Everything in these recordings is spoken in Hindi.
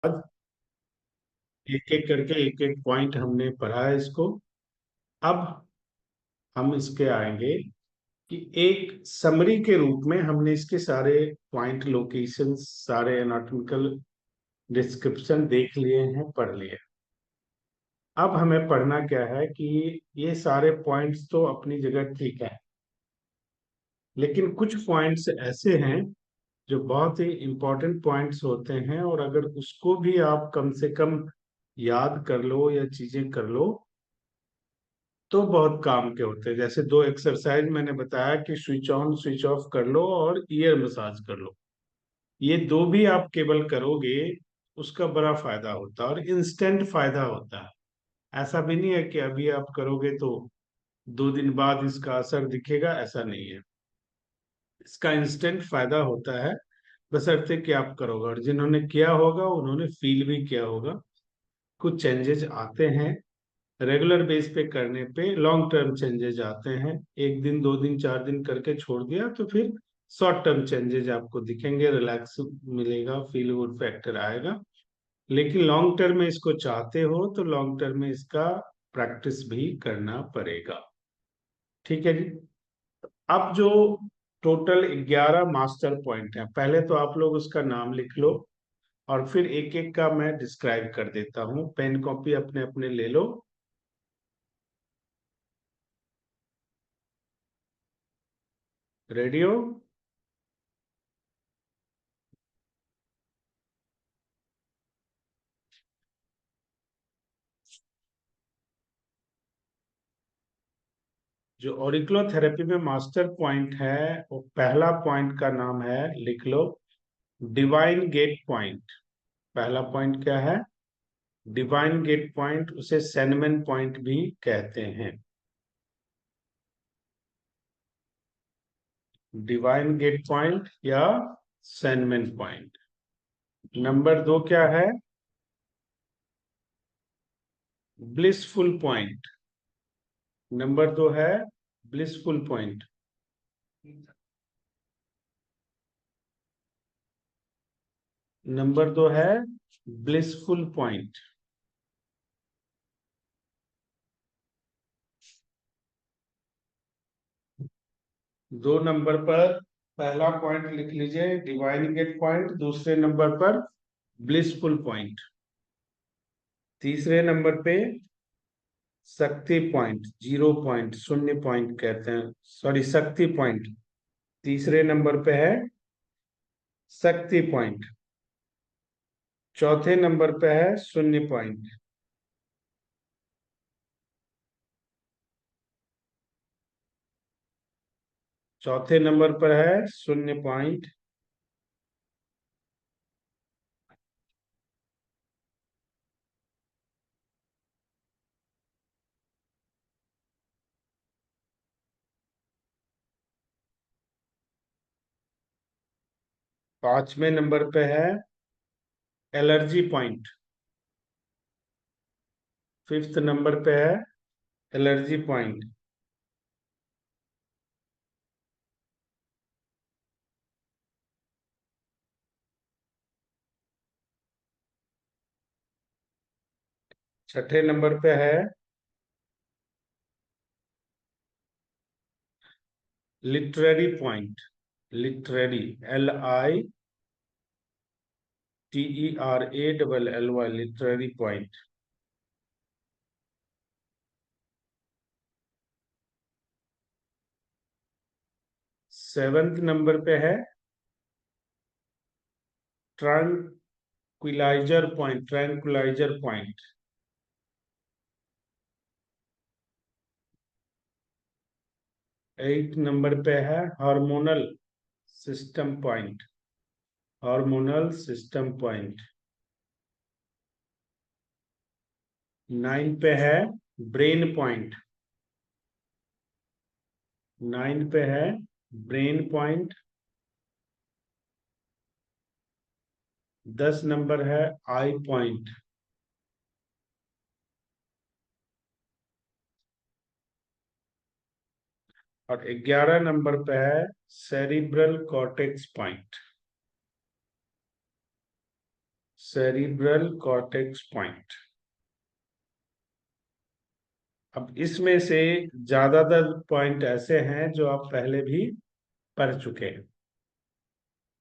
बाद एक एक करके एक एक पॉइंट हमने पढ़ा है इसको। अब हम इसके आएंगे कि एक समरी के रूप में हमने इसके सारे पॉइंट लोकेशन, सारे एनाटॉमिकल डिस्क्रिप्शन देख लिए हैं, पढ़ लिए। अब हमें पढ़ना क्या है कि ये सारे पॉइंट्स तो अपनी जगह ठीक है, लेकिन कुछ पॉइंट्स ऐसे हैं जो बहुत ही इंपॉर्टेंट पॉइंट्स होते हैं, और अगर उसको भी आप कम से कम याद कर लो या चीजें कर लो तो बहुत काम के होते हैं। जैसे दो एक्सरसाइज मैंने बताया कि स्विच ऑन स्विच ऑफ कर लो और ईयर मसाज कर लो, ये दो भी आप केवल करोगे उसका बड़ा फायदा होता है, और इंस्टेंट फायदा होता है। ऐसा भी नहीं है कि अभी आप करोगे तो 2 दिन बाद इसका असर दिखेगा, ऐसा नहीं है। इसका इंस्टेंट फायदा होता है, बशर्ते कि आप करोगे, और जिन्होंने किया होगा उन्होंने फील भी किया होगा। कुछ चेंजेस आते हैं रेगुलर बेस पे करने पे, लॉन्ग टर्म चेंजेस आते हैं। 1 दिन 2 दिन 4 दिन करके छोड़ दिया तो फिर शॉर्ट टर्म चेंजेस आपको दिखेंगे, रिलैक्स मिलेगा, फील गुड फैक्टर आएगा। लेकिन लॉन्ग टर्म में इसको चाहते हो तो लॉन्ग टर्म में इसका प्रैक्टिस भी करना पड़ेगा। ठीक है जी। अब जो टोटल 11 मास्टर पॉइंट है, पहले तो आप लोग उसका नाम लिख लो, और फिर एक एक का मैं डिस्क्राइब कर देता हूँ। पेन कॉपी अपने अपने ले लो। रेडियो। जो ऑरिक्लोथेरेपी में मास्टर पॉइंट है, वो पहला पॉइंट का नाम है, लिख लो, डिवाइन गेट पॉइंट। पहला पॉइंट क्या है? डिवाइन गेट पॉइंट, उसे सेनमन पॉइंट भी कहते हैं। डिवाइन गेट पॉइंट या सेनमन पॉइंट। नंबर 2 क्या है? Blissful point. नंबर 2 है ब्लिसफुल पॉइंट। नंबर 2 है ब्लिसफुल पॉइंट। 2 नंबर पर पहला पॉइंट लिख लीजिए डिवाइन गेट पॉइंट, दूसरे नंबर पर ब्लिसफुल पॉइंट, तीसरे नंबर पे शक्ति पॉइंट, 0 पॉइंट, 0 पॉइंट कहते हैं, सॉरी शक्ति पॉइंट। तीसरे नंबर पे है शक्ति पॉइंट। चौथे नंबर पे है 0 पॉइंट। चौथे नंबर पर है 0 पॉइंट। पांचवें नंबर पे है एलर्जी पॉइंट। फिफ्थ नंबर पे है एलर्जी पॉइंट। छठे नंबर पे है literary point. Literary, LITERALLY, literary point. Seventh number पे है tranquilliser point. Tranquilliser point. Eight number पे है hormonal system point. Hormonal system point. 9 पे है ब्रेन पॉइंट। 9 पे है ब्रेन पॉइंट। 10 नंबर है आई पॉइंट। और 11 नंबर पे है cerebral cortex point. Cerebral cortex point. अब इसमें से ज्यादातर पॉइंट ऐसे हैं जो आप पहले भी पढ़ चुके हैं,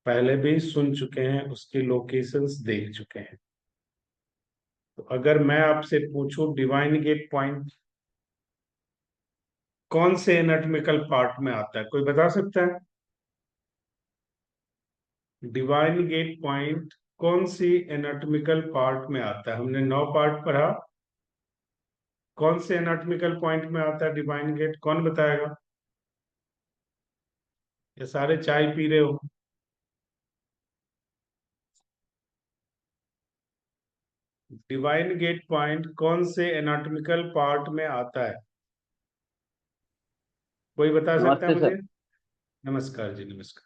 पहले भी सुन चुके हैं, उसकी लोकेशंस देख चुके हैं। तो अगर मैं आपसे पूछूं डिवाइन गेट पॉइंट कौन से एनाटॉमिकल पार्ट में आता है, कोई बता सकता है? डिवाइन गेट पॉइंट कौन सी एनाटॉमिकल पार्ट में आता है? हमने 9 पार्ट पढ़ा, कौन से एनाटॉमिकल पॉइंट में आता है डिवाइन गेट, कौन बताएगा? ये सारे चाय पी रहे हो। डिवाइन गेट पॉइंट कौन से एनाटॉमिकल पार्ट में आता है? कोई बता सकता है नमस्ते मुझे? सर। नमस्कार जी, नमस्कार।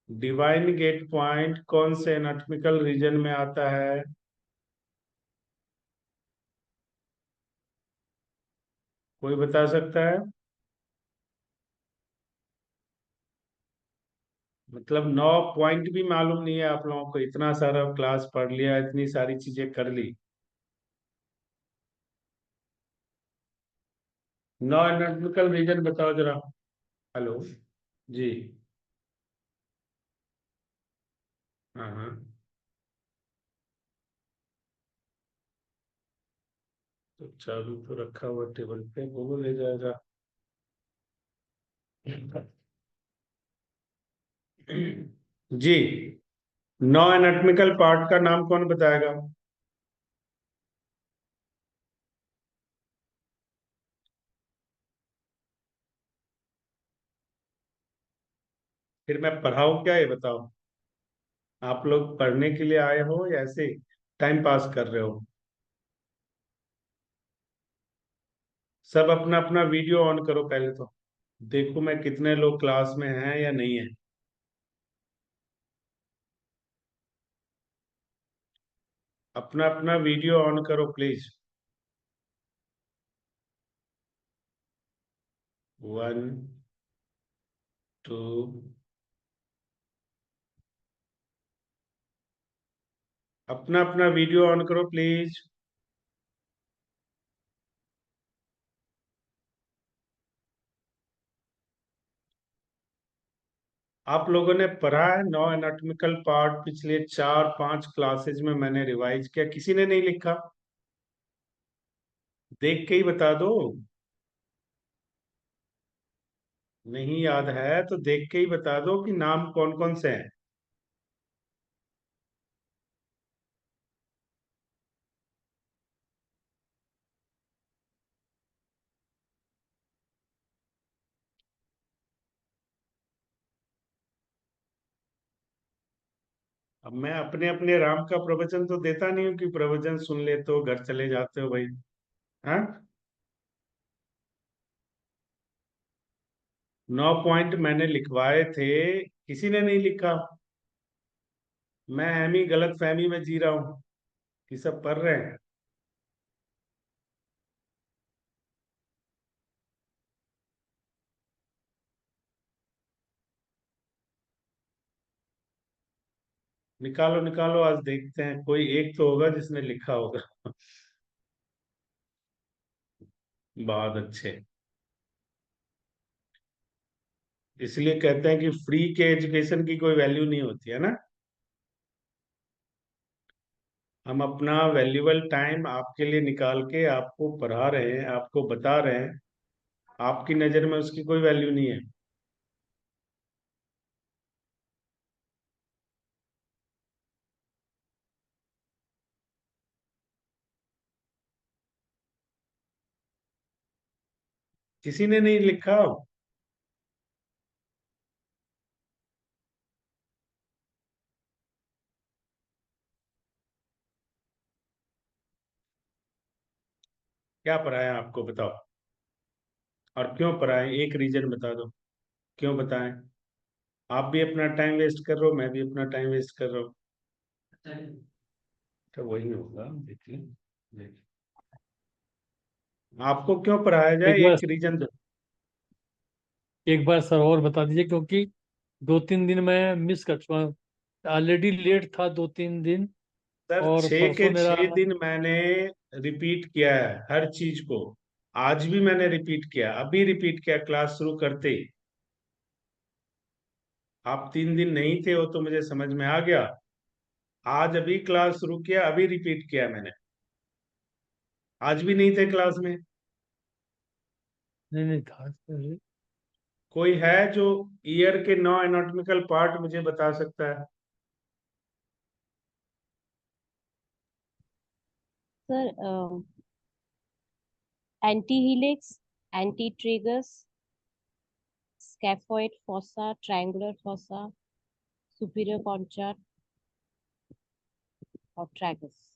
डिवाइन गेट पॉइंट कौन से एनाटॉमिकल रीजन में आता है? कोई बता सकता है? मतलब 9 पॉइंट भी मालूम नहीं है आप लोगों को? इतना सारा क्लास पढ़ लिया, इतनी सारी चीजें कर ली, 9 एनाटॉमिकल रीजन बताओ जरा। हेलो जी। हाँ हाँ। तो चालू तो रखा हुआ टेबल पे, वो ले जाएगा। जी, 9 एनाटॉमिकल पार्ट का नाम कौन बताएगा? फिर मैं पढ़ाऊँ क्या, ये बताओ? आप लोग पढ़ने के लिए आए हो या ऐसे टाइम पास कर रहे हो? सब अपना अपना वीडियो ऑन करो पहले तो, देखो मैं कितने लोग क्लास में हैं या नहीं है। अपना अपना वीडियो ऑन करो प्लीज। 1 2। अपना अपना वीडियो ऑन करो प्लीज। आप लोगों ने पढ़ा है 9 एनाटॉमिकल पार्ट? पिछले 4-5 क्लासेज में मैंने रिवाइज किया, किसी ने नहीं लिखा? देख के ही बता दो। नहीं याद है तो देख के ही बता दो कि नाम कौन कौन से हैं। अब मैं अपने अपने राम का प्रवचन तो देता नहीं हूँ कि प्रवचन सुन लेते हो घर चले जाते हो भाई। हाँ, 9 पॉइंट मैंने लिखवाए थे, किसी ने नहीं लिखा। मैं एम ही गलत फहमी में जी रहा हूँ कि सब पढ़ रहे हैं। निकालो निकालो, आज देखते हैं कोई एक तो होगा जिसने लिखा होगा। बहुत अच्छे। इसलिए कहते हैं कि फ्री के एजुकेशन की कोई वैल्यू नहीं होती है ना। हम अपना वैल्यूबल टाइम आपके लिए निकाल के आपको पढ़ा रहे हैं, आपको बता रहे हैं, आपकी नजर में उसकी कोई वैल्यू नहीं है। किसी ने नहीं लिखा? क्या पढ़ाया आपको बताओ, और क्यों पढ़ाएं? एक रीजन बता दो, क्यों बताएं? आप भी अपना टाइम वेस्ट कर रहे हो, मैं भी अपना टाइम वेस्ट कर रहा हूँ। तो वही होगा, देखिए देखिए। आपको क्यों पढ़ाया एक जाए, बार एक रीजन दो। एक बार सर और बता दीजिए, क्योंकि 2-3 दिन मैं मिस कर चुका हूँ। ऑलरेडी लेट था 2-3 दिन। सर और 6 के 6 दिन मैंने रिपीट किया है हर चीज को। आज भी मैंने रिपीट किया, अभी रिपीट किया क्लास शुरू करते ही। आप 3 दिन नहीं थे, वो तो मुझे समझ में आ गया। आज अभी क्लास शुरू किया, अभी रिपीट किया मैंने। आज भी नहीं थे क्लास में। नहीं नहीं था सर। कोई है जो ईयर के 9 एनाटॉमिकल पार्ट मुझे बता सकता है? Sir, antihelix, antitragus, scaphoid fossa, triangular fossa, superior concha और ट्रैगस।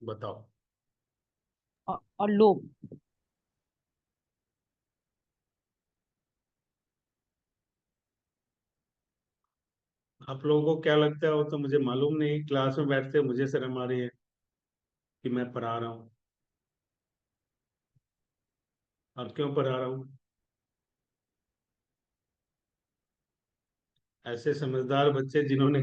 बताओ। और लोब। आप लोगों को क्या लगता है? वो तो मुझे मालूम नहीं, क्लास में बैठते मुझे शर्म आ रही है कि मैं पढ़ा रहा हूँ। और क्यों पढ़ा रहा हूँ? ऐसे समझदार बच्चे जिन्होंने,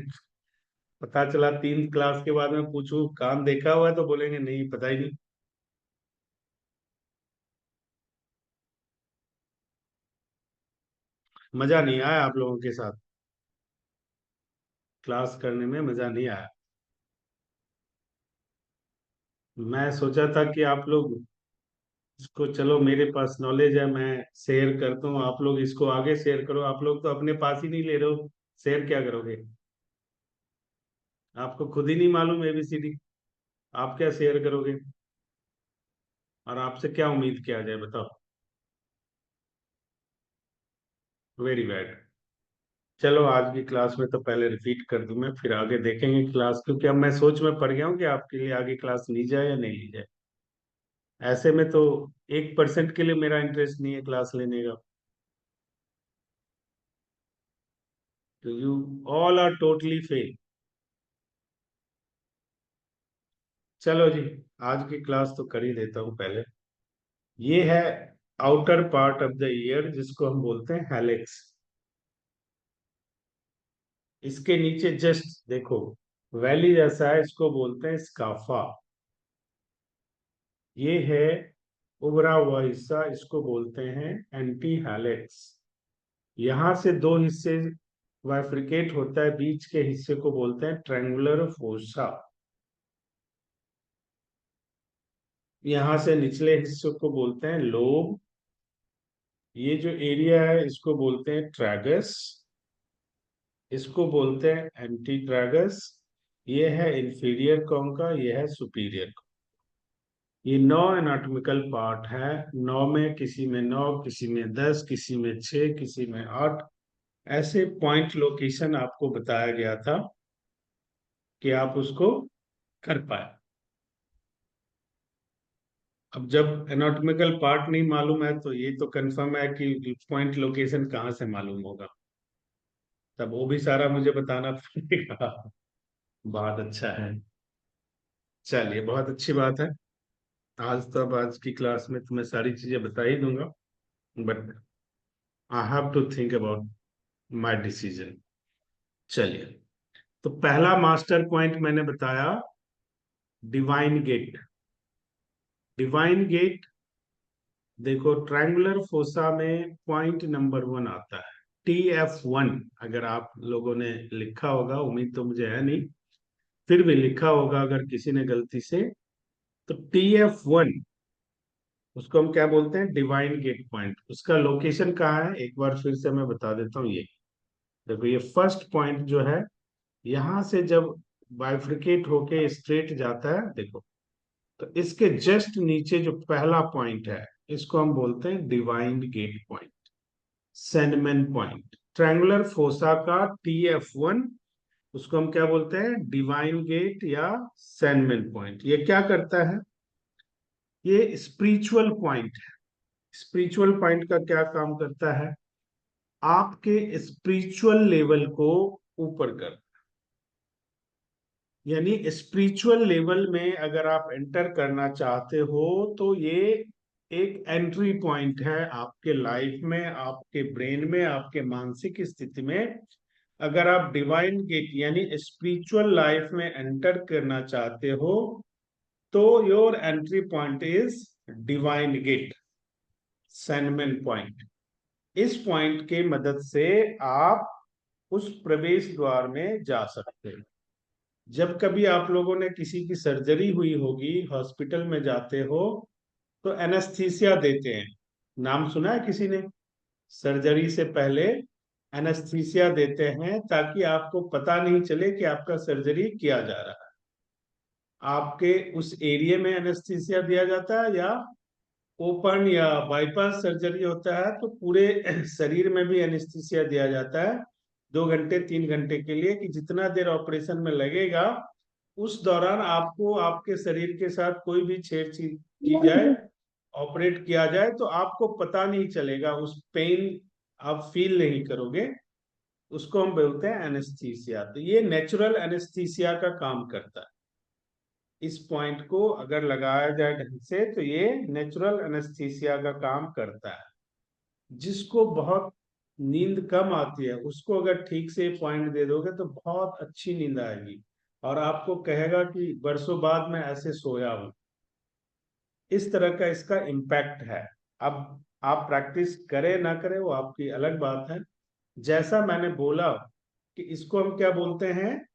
पता चला 3 क्लास के बाद में पूछूं काम देखा हुआ है तो बोलेंगे नहीं पता ही नहीं। मजा नहीं आया आप लोगों के साथ, क्लास करने में मजा नहीं आया। मैं सोचा था कि आप लोग इसको, चलो मेरे पास नॉलेज है मैं शेयर करता हूँ, आप लोग इसको आगे शेयर करो। आप लोग तो अपने पास ही नहीं ले रहे हो, शेयर क्या करोगे? आपको खुद ही नहीं मालूम एबीसीडी, आप क्या शेयर करोगे? और आपसे क्या उम्मीद किया जाए बताओ? Very bad. चलो आज की क्लास में तो पहले रिपीट कर दूं मैं, फिर आगे देखेंगे क्लास, क्योंकि अब मैं सोच में पड़ गया हूँ कि आपके लिए आगे क्लास ली जाए या नहीं ली जाए। ऐसे में तो 1% के लिए मेरा इंटरेस्ट नहीं है क्लास लेने का। तो you all are totally fail. चलो जी, आज की क्लास तो कर ही देता हूँ पहले। ये है outer part of the year, जिसको हम बोलते हैं हेलिक्स। इसके नीचे जस्ट देखो वैली जैसा है, इसको बोलते हैं स्काफा। ये है उभरा हुआ हिस्सा, इसको बोलते हैं एंटी हेलिक्स। यहां से दो हिस्से बाइफरकेट होता है, बीच के हिस्से को बोलते हैं ट्रायंगुलर फोसा। यहां से निचले हिस्से को बोलते हैं लोब। ये जो एरिया है इसको बोलते हैं ट्रैगस, इसको बोलते हैं एंटी ट्रैगस। ये है इंफीरियर कॉन्का, ये है सुपीरियर। ये 9 एनाटॉमिकल पार्ट है। 9 में, किसी में 9, किसी में 10, किसी में 6, किसी में 8, ऐसे पॉइंट लोकेशन आपको बताया गया था कि आप उसको कर पाए। अब जब एनाटॉमिकल पार्ट नहीं मालूम है तो ये तो कंफर्म है कि पॉइंट लोकेशन कहाँ से मालूम होगा, तब वो भी सारा मुझे बताना पड़ेगा। बात अच्छा है। चलिए, बहुत अच्छी बात है। आज तो, अब आज की क्लास में तुम्हें सारी चीजें बता ही दूंगा, but I have to think about my decision. चलिए, तो पहला मास्टर पॉइंट मैंने बताया, डिवाइन गेट। डिवाइन गेट, देखो ट्रायंगुलर फोसा में पॉइंट नंबर 1 आता है TF1। अगर आप लोगों ने लिखा होगा, उम्मीद तो मुझे है नहीं, फिर भी लिखा होगा अगर किसी ने गलती से, तो TF1 उसको हम क्या बोलते हैं? Divine gate point. उसका लोकेशन कहाँ है एक बार फिर से मैं बता देता हूँ। ये देखो, ये फर्स्ट पॉइंट जो है, यहां से जब बाइफ्रिकेट होके स्ट्रेट जाता है, देखो, तो इसके जस्ट नीचे जो पहला पॉइंट है, इसको हम बोलते हैं divine gate point, sandman point. Triangular fossa का TF1, उसको हम क्या बोलते हैं? डिवाइन गेट या सैंडमैन पॉइंट। ये क्या करता है? ये स्पिरिचुअल पॉइंट है। स्पिरिचुअल पॉइंट का क्या काम करता है? आपके स्पिरिचुअल लेवल को ऊपर कर, यानी स्पिरिचुअल लेवल में अगर आप एंटर करना चाहते हो तो ये एक एंट्री पॉइंट है आपके लाइफ में, आपके ब्रेन में, आपके मानसिक स्थिति में। अगर आप डिवाइन गेट यानी स्पिरिचुअल लाइफ में एंटर करना चाहते हो तो your entry point is divine gate, Shenmen point. इस पॉइंट के मदद से आप उस प्रवेश द्वार में जा सकते हैं। जब कभी आप लोगों ने किसी की सर्जरी हुई होगी, हॉस्पिटल में जाते हो तो एनेस्थीसिया देते हैं। नाम सुना है किसी ने? सर्जरी से पहले एनेस्थीसिया देते हैं ताकि आपको पता नहीं चले कि आपका सर्जरी किया जा रहा है। आपके उस एरिया में एनेस्थीसिया दिया जाता है, या ओपन या बाईपास सर्जरी होता है तो पूरे शरीर में भी एनेस्थीसिया दिया जाता है 2 घंटे 3 घंटे के लिए, कि जितना देर ऑपरेशन में लगेगा उस दौरान आपको आपके शरीर के साथ कोई भी छेड़छाड़ की जाए, ऑपरेट किया जाए तो आपको पता नहीं चलेगा, उस पेन आप फील नहीं करोगे। उसको हम बोलते हैं एनेस्थीसिया। तो ये नेचुरल एनेस्थीसिया का काम करता है। इस पॉइंट को अगर लगाया जाए ढंग से तो ये नेचुरल एनेस्थीसिया का काम करता है। जिसको बहुत नींद कम आती है उसको अगर ठीक से पॉइंट दे दोगे तो बहुत अच्छी नींद आएगी और आपको कहेगा कि बरसों बाद मैं ऐसे सोया हूं। इस तरह का इसका इम्पैक्ट है। अब आप प्रैक्टिस करें ना करें वो आपकी अलग बात है। जैसा मैंने बोला कि इसको हम क्या बोलते हैं,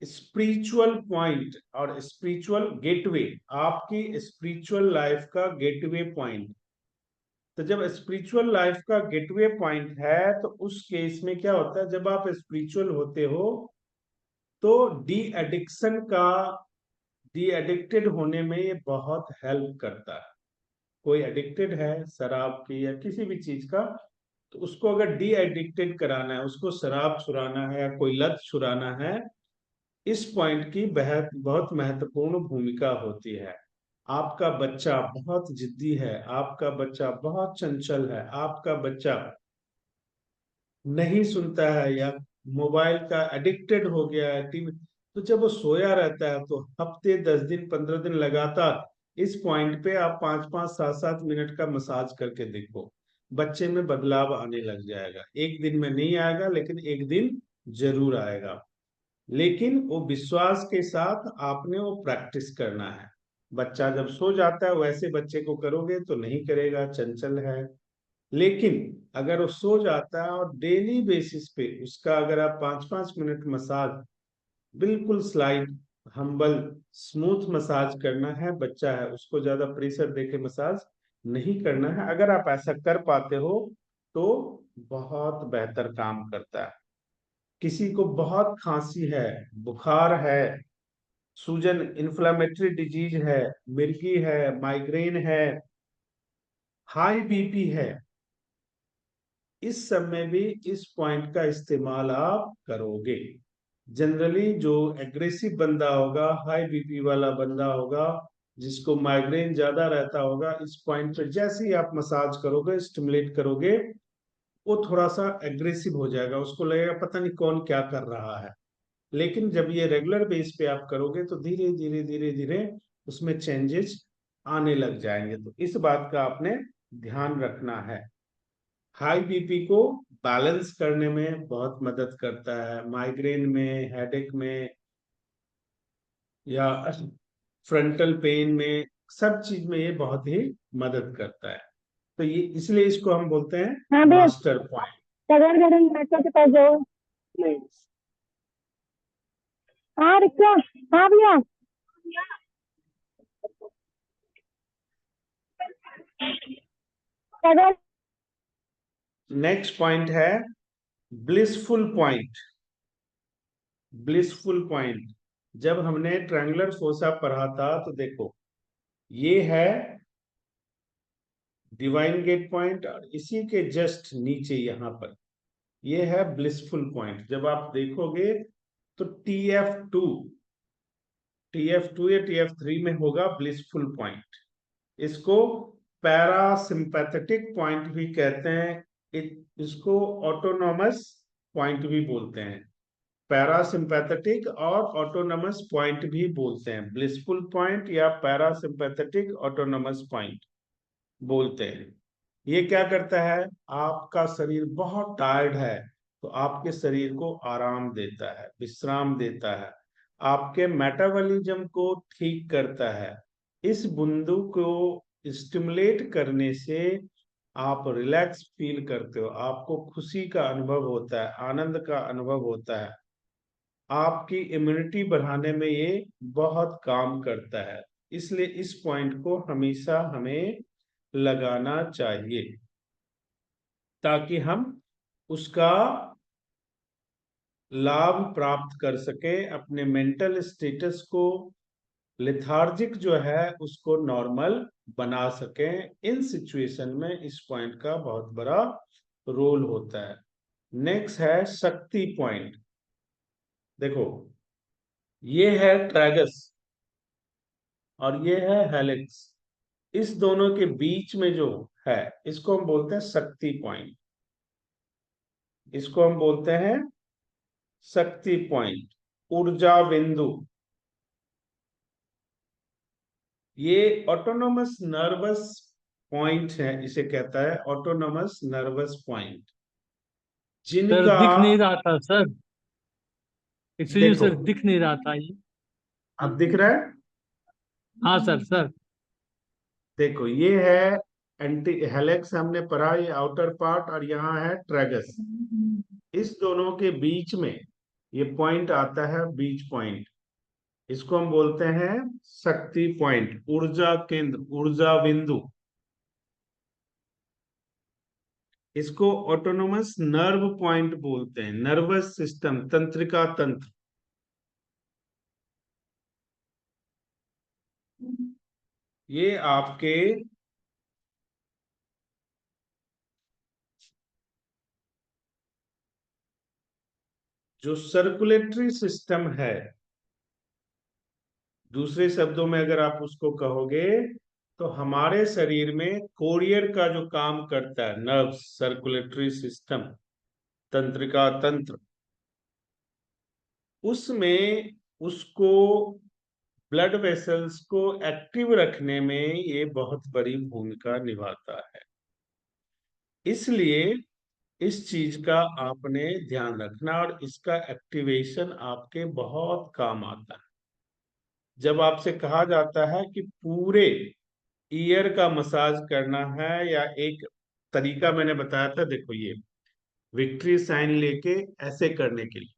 स्पिरिचुअल पॉइंट और स्पिरिचुअल गेटवे, आपकी स्पिरिचुअल लाइफ का गेटवे पॉइंट। तो जब स्पिरिचुअल लाइफ का गेटवे पॉइंट है तो उस केस में क्या होता है, जब आप स्पिरिचुअल होते हो तो डी एडिक्शन का, डी एडिक्टेड होने में ये बहुत हेल्प करता है। कोई एडिक्टेड है शराब की या किसी भी चीज का, तो उसको अगर डी एडिक्टेड कराना है, उसको शराब छुड़ाना है या कोई लत छुड़ाना है, इस पॉइंट की बहुत बहुत महत्वपूर्ण भूमिका होती है। आपका बच्चा बहुत जिद्दी है, आपका बच्चा बहुत चंचल है, आपका बच्चा नहीं सुनता है या मोबाइल का एडिक्टेड हो गया है, टीवी, तो जब वो सोया रहता है तो हफ्ते 10 दिन 15 दिन लगातार इस पॉइंट पे आप 5-5 7-7 मिनट का मसाज करके देखो, बच्चे में बदलाव आने लग जाएगा। एक दिन में नहीं आएगा लेकिन एक दिन जरूर आएगा। लेकिन वो विश्वास के साथ आपने वो प्रैक्टिस करना है। बच्चा जब सो जाता है वैसे बच्चे को करोगे तो नहीं करेगा, चंचल है। लेकिन अगर वो सो जाता है और डेली बेसिस पे उसका अगर आप 5-5 मिनट मसाज, बिल्कुल स्लाइड हम्बल स्मूथ मसाज करना है, बच्चा है उसको ज्यादा प्रेशर देके मसाज नहीं करना है, अगर आप ऐसा कर पाते हो तो बहुत बेहतर काम करता है। किसी को बहुत खांसी है, बुखार है, सूजन इन्फ्लामेटरी डिजीज है, मिर्गी है, माइग्रेन है, हाई बीपी है, इस सब में भी इस पॉइंट का इस्तेमाल आप करोगे। जनरली जो एग्रेसिव बंदा होगा, हाई बीपी वाला बंदा होगा, जिसको माइग्रेन ज्यादा रहता होगा, इस पॉइंट पे जैसे ही आप मसाज करोगे, स्टिमुलेट करोगे, वो थोड़ा सा एग्रेसिव हो जाएगा, उसको लगेगा पता नहीं कौन क्या कर रहा है। लेकिन जब ये रेगुलर बेस पे आप करोगे तो धीरे धीरे धीरे धीरे उसमें चेंजेस आने लग जाएंगे। तो इस बात का आपने ध्यान रखना है। हाई बीपी को बैलेंस करने में बहुत मदद करता है, माइग्रेन में, हेडेक में, या फ्रंटल पेन में, सब चीज में ये बहुत ही मदद करता है। तो ये इसलिए इसको हम बोलते हैं हाँ भैया, मास्टर पॉइंट। सगर गरम नाश्ता के पास जाओ। हाँ रिक्शा, हाँ भैया। सगर। नेक्स्ट पॉइंट है ब्लिसफुल पॉइंट। ब्लिसफुल पॉइंट, जब हमने ट्रायंगुलर फोसा पढ़ा था तो देखो ये है डिवाइन गेट पॉइंट और इसी के जस्ट नीचे यहाँ पर ये है ब्लिसफुल पॉइंट। जब आप देखोगे तो TF2 या TF3 में होगा ब्लिसफुल पॉइंट। इसको पैरासिम्पैथेटिक पॉइंट भी कहते हैं, इसको ऑटोनॉमस पॉइंट भी बोलते हैं। पैरासिम्पैथेटिक और ऑटोनॉमस पॉइंट भी बोलते हैं, ब्लिसफुल पॉइंट या पैरासिम्पैथेटिक ऑटोनॉमस पॉइंट। बोलते हैं। ये क्या करता है, आपका शरीर बहुत टायर्ड है तो आपके शरीर को आराम देता है, विश्राम देता है, आपके मेटाबॉलिज्म को ठीक करता है। इस बिंदु को स्टिमुलेट करने से आप रिलैक्स फील करते हो, आपको खुशी का अनुभव होता है, आनंद का अनुभव होता है। आपकी इम्यूनिटी बढ़ाने में ये बहुत काम करता है। इसलिए इस पॉइंट को हमेशा हमें लगाना चाहिए ताकि हम उसका लाभ प्राप्त कर सके, अपने मेंटल स्टेटस को, लेथार्जिक जो है उसको नॉर्मल बना सकें। इन सिचुएशन में इस पॉइंट का बहुत बड़ा रोल होता है। नेक्स्ट है शक्ति पॉइंट। देखो, ये है ट्रैगस और ये है हेलिक्स। इस दोनों के बीच में जो है इसको हम बोलते हैं शक्ति पॉइंट। इसको हम बोलते हैं शक्ति पॉइंट, ऊर्जा बिंदु। ये ऑटोनोमस नर्वस पॉइंट है, इसे कहता है ऑटोनोमस नर्वस पॉइंट, सर जिनका, दिख नहीं रहा था सर, एक्सक्यूज देखो सर, दिख नहीं रहा था ये। अब दिख रहा है। हाँ सर सर। देखो ये है एंटी हेलेक्स, हमने पढ़ा, ये आउटर पार्ट, और यहाँ है ट्रेगस। इस दोनों के बीच में ये पॉइंट आता है, बीच पॉइंट। इसको हम बोलते हैं शक्ति पॉइंट, ऊर्जा केंद्र, ऊर्जा बिंदु। इसको ऑटोनोमस नर्व पॉइंट बोलते हैं, नर्वस सिस्टम, तंत्रिका तंत्र। ये आपके जो सर्कुलेटरी सिस्टम है, दूसरे शब्दों में अगर आप उसको कहोगे तो हमारे शरीर में कोरियर का जो काम करता है, नर्व्स, सर्कुलेटरी सिस्टम, तंत्रिका तंत्र, उसमें उसको ब्लड वेसल्स को एक्टिव रखने में ये बहुत बड़ी भूमिका निभाता है। इसलिए इस चीज का आपने ध्यान रखना और इसका एक्टिवेशन आपके बहुत काम आता है। जब आपसे कहा जाता है कि पूरे ईयर का मसाज करना है, या एक तरीका मैंने बताया था, देखो ये विक्ट्री साइन लेके ऐसे करने के लिए,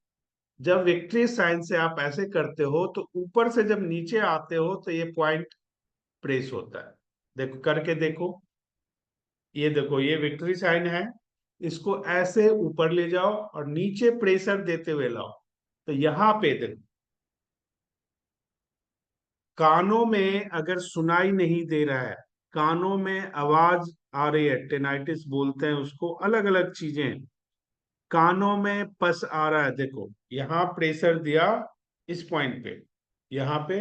जब विक्ट्री साइन से आप ऐसे करते हो तो ऊपर से जब नीचे आते हो तो ये पॉइंट प्रेस होता है। देखो करके देखो, ये देखो ये विक्ट्री साइन है, इसको ऐसे ऊपर ले जाओ और नीचे प्रेशर देते हुए लाओ, तो यहां पे देखो, कानों में अगर सुनाई नहीं दे रहा है, कानों में आवाज आ रही है, टेनाइटिस बोलते हैं उसको, अलग अलग चीजें, कानों में पस आ रहा है, देखो यहां प्रेशर दिया इस पॉइंट पे, यहां पे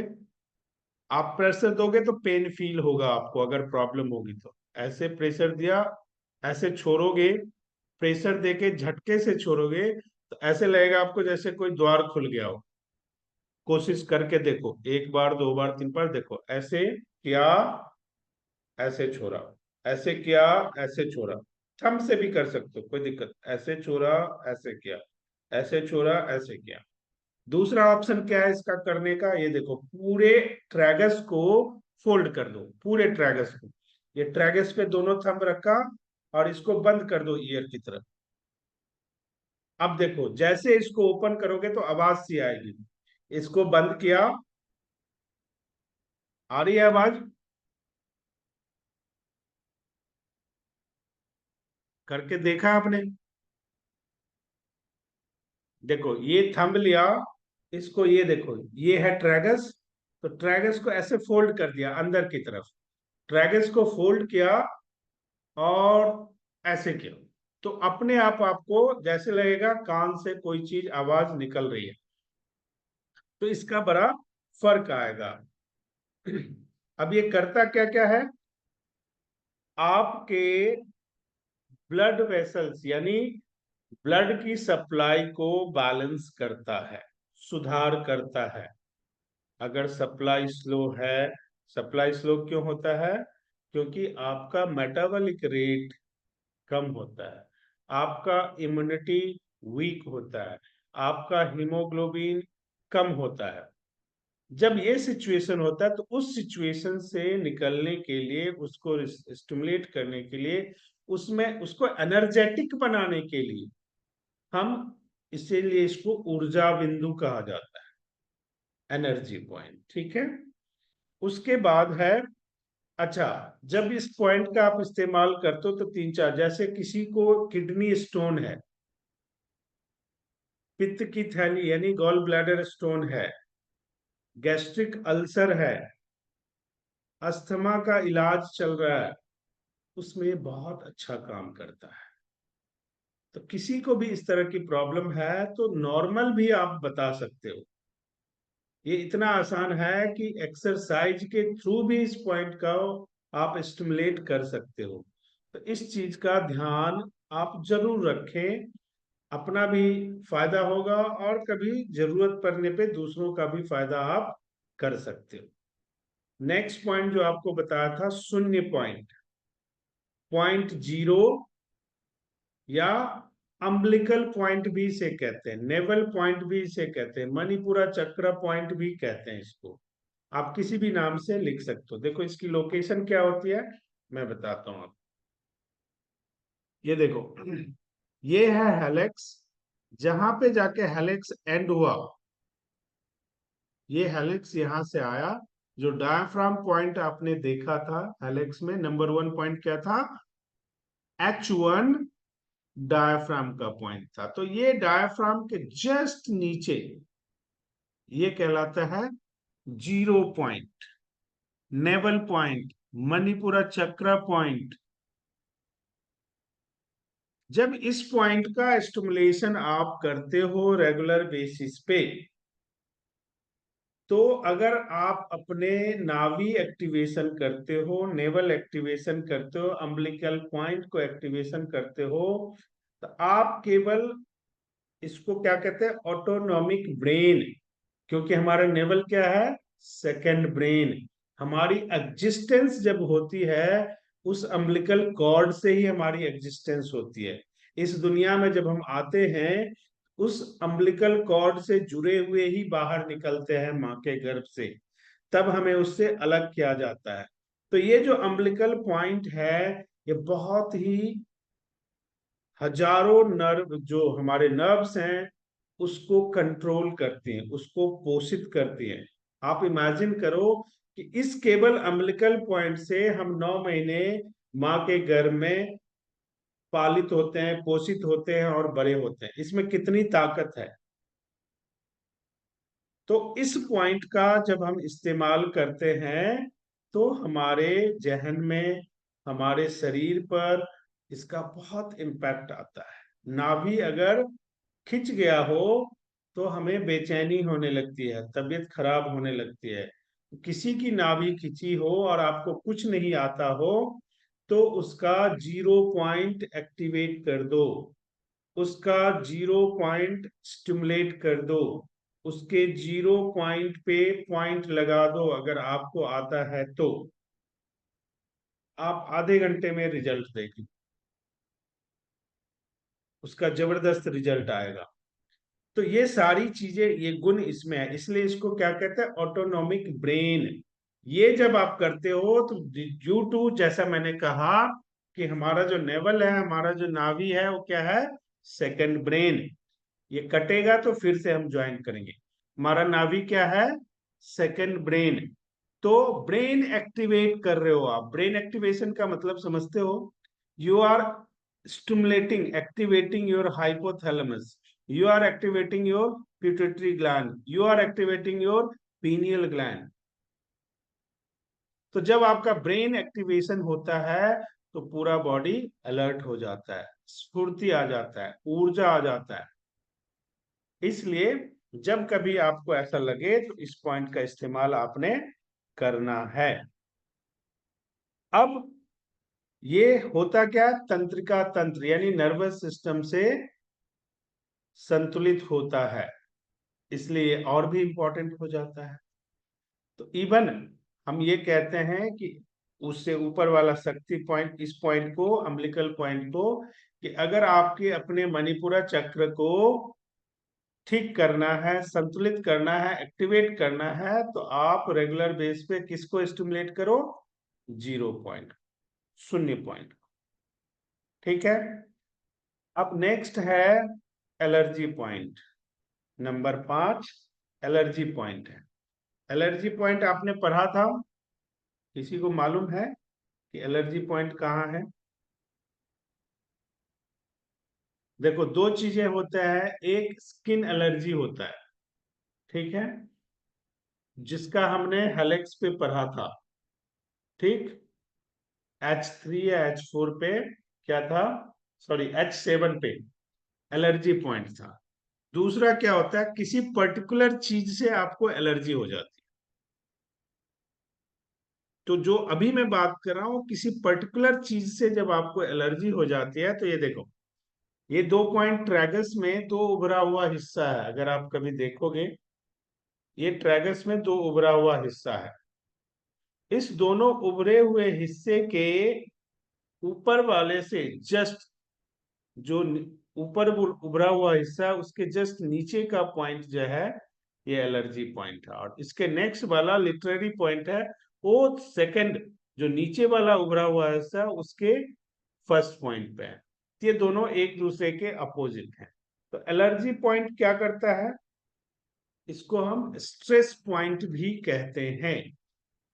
आप प्रेशर दोगे तो पेन फील होगा आपको, अगर प्रॉब्लम होगी तो ऐसे प्रेशर दिया, ऐसे छोड़ोगे, प्रेशर देके झटके से छोड़ोगे तो ऐसे लगेगा आपको जैसे कोई द्वार खुल गया हो। कोशिश करके देखो, एक बार, दो बार, तीन बार, देखो ऐसे किया, ऐसे छोड़ा, ऐसे किया, ऐसे छोड़ा, थंब से भी कर सकते हो, कोई दिक्कत, ऐसे छोड़ा, ऐसे किया, ऐसे छोड़ा, ऐसे किया। दूसरा ऑप्शन क्या है इसका करने का, ये देखो पूरे ट्रैगस को फोल्ड कर दो, पूरे ट्रैगस को, ये ट्रैगस पे दोनों थंब रखा और इसको बंद कर दो ईयर की तरफ। अब देखो जैसे इसको ओपन करोगे तो आवाज सी आएगी, इसको बंद किया, आ रही है आवाज, करके देखा आपने। देखो ये थंब लिया, इसको, ये देखो ये है ट्रैगस, तो ट्रैगस को ऐसे फोल्ड कर दिया अंदर की तरफ, ट्रैगस को फोल्ड किया और ऐसे किया, तो अपने आप आपको जैसे लगेगा कान से कोई चीज आवाज निकल रही है, तो इसका बड़ा फर्क आएगा। अब ये करता क्या क्या है, आपके ब्लड वेसल्स यानी ब्लड की सप्लाई को बैलेंस करता है, सुधार करता है। अगर सप्लाई स्लो है, सप्लाई स्लो क्यों होता है, क्योंकि आपका मेटाबॉलिक रेट कम होता है, आपका इम्यूनिटी वीक होता है, आपका हीमोग्लोबिन कम होता है। जब ये सिचुएशन होता है तो उस सिचुएशन से निकलने के लिए, उसको स्टिमुलेट करने के लिए, उसमें उसको एनर्जेटिक बनाने के लिए हम, इसीलिए इसको ऊर्जा बिंदु कहा जाता है, एनर्जी पॉइंट। ठीक है। उसके बाद है, अच्छा, जब इस पॉइंट का आप इस्तेमाल करते हो तो तीन चार, जैसे किसी को किडनी स्टोन है, पित्त की थैली यानी गॉल ब्लैडर स्टोन है, गैस्ट्रिक अल्सर है, अस्थमा का इलाज चल रहा है, उसमें ये बहुत अच्छा काम करता है। तो किसी को भी इस तरह की प्रॉब्लम है तो नॉर्मल भी आप बता सकते हो। ये इतना आसान है कि एक्सरसाइज के थ्रू भी इस पॉइंट का आप स्टिमुलेट कर सकते हो। तो इस चीज का ध्यान आप जरूर रखें, अपना भी फायदा होगा और कभी जरूरत पड़ने पे दूसरों का भी फायदा आप कर सकते हो। नेक्स्ट पॉइंट जो आपको बताया था, शून्य पॉइंट, पॉइंट जीरो, या अम्बिलिकल पॉइंट भी इसे कहते हैं, नेवल पॉइंट भी इसे कहते हैं, मणिपुरा चक्र पॉइंट भी कहते हैं इसको। आप किसी भी नाम से लिख सकते हो। देखो इसकी लोकेशन क्या होती है, मैं बताता हूं आप। ये देखो, ये है हेलेक्स, जहां पे जाके हेलेक्स एंड हुआ, ये हेलिक्स यहां से आया। जो डायाफ्राम पॉइंट आपने देखा था हेलिक्स में, नंबर 1 पॉइंट क्या था, H1 डायाफ्राम का पॉइंट था। तो ये डायाफ्राम के जस्ट नीचे ये कहलाता है zero point, naval point, Manipura चक्र पॉइंट। जब इस पॉइंट का स्टिमुलेशन आप करते हो रेगुलर बेसिस पे, तो अगर आप अपने नाभि एक्टिवेशन करते हो, नेवल एक्टिवेशन करते हो, अम्बिलिकल पॉइंट को एक्टिवेशन करते हो, तो आप केवल इसको क्या कहते हैं, ऑटोनॉमिक ब्रेन, क्योंकि हमारा नेवल क्या है, सेकंड ब्रेन। हमारी एग्जिस्टेंस जब होती है उस अम्बिलिकल कॉर्ड से ही हमारी एग्जिस्टेंस होती है। इस दुनिया में जब हम आते हैं उस अम्बिलिकल कॉर्ड से जुड़े हुए ही बाहर निकलते हैं माँ के गर्भ से, तब हमें उससे अलग किया जाता है। तो ये जो अम्बिलिकल पॉइंट है, ये बहुत ही हजारों नर्व, जो हमारे नर्व्स हैं, उसको कंट्रोल करती हैं, उसको पोषित करती हैं। आप इमेजिन करो कि इस केवल अम्बिलिकल पॉइंट से हम 9 महीने माँ के गर्भ में पालित होते हैं, पोषित होते हैं और बड़े होते हैं। इसमें कितनी ताकत है। तो इस पॉइंट का जब हम इस्तेमाल करते हैं तो हमारे जहन में, हमारे शरीर पर इसका बहुत इम्पैक्ट आता है। नाभि अगर खिंच गया हो तो हमें बेचैनी होने लगती है, तबीयत खराब होने लगती है। किसी की नाभि खिंची हो और आपको कुछ नहीं आता हो तो उसका जीरो पॉइंट एक्टिवेट कर दो, उसका जीरो पॉइंट स्टिमुलेट कर दो, उसके जीरो पॉइंट पे पॉइंट लगा दो। अगर आपको आता है तो आप आधे घंटे में रिजल्ट देखिए, उसका जबरदस्त रिजल्ट आएगा। तो ये सारी चीजें, ये गुण इसमें है, इसलिए इसको क्या कहते हैं, ऑटोनॉमिक ब्रेन। ये जब आप करते हो तो ड्यू टू, जैसा मैंने कहा कि हमारा जो नेवल है, हमारा जो नाभि है, वो क्या है, सेकंड ब्रेन। ये कटेगा तो फिर से हम ज्वाइन करेंगे। हमारा नाभि क्या है, सेकंड ब्रेन। तो ब्रेन एक्टिवेट कर रहे हो आप। ब्रेन एक्टिवेशन का मतलब समझते हो, you are stimulating, activating your hypothalamus, you are activating your pituitary gland, you are activating your pineal gland। तो जब आपका ब्रेन एक्टिवेशन होता है तो पूरा बॉडी अलर्ट हो जाता है, स्फूर्ति आ जाता है, ऊर्जा आ जाता है। इसलिए जब कभी आपको ऐसा लगे तो इस पॉइंट का इस्तेमाल आपने करना है। अब ये होता क्या, तंत्रिका तंत्र यानी नर्वस सिस्टम से संतुलित होता है, इसलिए और भी इंपॉर्टेंट हो जाता है। तो इवन हम ये कहते हैं कि उससे ऊपर वाला शक्ति पॉइंट, इस पॉइंट को, अम्बिलिकल पॉइंट को, कि अगर आपके अपने मणिपुरा चक्र को ठीक करना है, संतुलित करना है, एक्टिवेट करना है, तो आप रेगुलर बेस पे किसको स्टिमुलेट करो? 0 पॉइंट, 0 पॉइंट। ठीक है। अब नेक्स्ट है allergy point, number 5 allergy point है। एलर्जी पॉइंट आपने पढ़ा था, किसी को मालूम है कि एलर्जी पॉइंट कहाँ है? देखो, दो चीजें होता है, एक स्किन एलर्जी होता है, ठीक है, जिसका हमने हेलेक्स पे पढ़ा था, ठीक, H3 या H4 पे क्या था, सॉरी H7 पे एलर्जी पॉइंट था। दूसरा क्या होता है, किसी पर्टिकुलर चीज से आपको एलर्जी हो जाती है। तो जो अभी मैं बात कर रहा हूं, किसी पर्टिकुलर चीज से जब आपको एलर्जी हो जाती है, तो ये देखो, ये 2 पॉइंट ट्रैगस में 2 उभरा हुआ हिस्सा है। अगर आप कभी देखोगे, ये ट्रैगस में 2 उभरा हुआ हिस्सा है। इस दोनों उभरे हुए हिस्से के ऊपर वाले से जस्ट, जो ऊपर उभरा हुआ हिस्सा है, उसके जस्ट नीचे का पॉइंट जो है, ये एलर्जी पॉइंट है। और इसके नेक्स्ट वाला लिटरेरी पॉइंट है, वो सेकंड, जो नीचे वाला उभरा हुआ हिस्सा उसके फर्स्ट पॉइंट पे है। ये दोनों एक दूसरे के अपोजिट हैं। तो एलर्जी पॉइंट क्या करता है, इसको हम स्ट्रेस पॉइंट भी कहते हैं।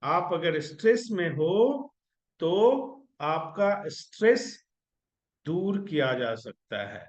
आप अगर स्ट्रेस में हो तो आपका स्ट्रेस दूर किया जा सकता है।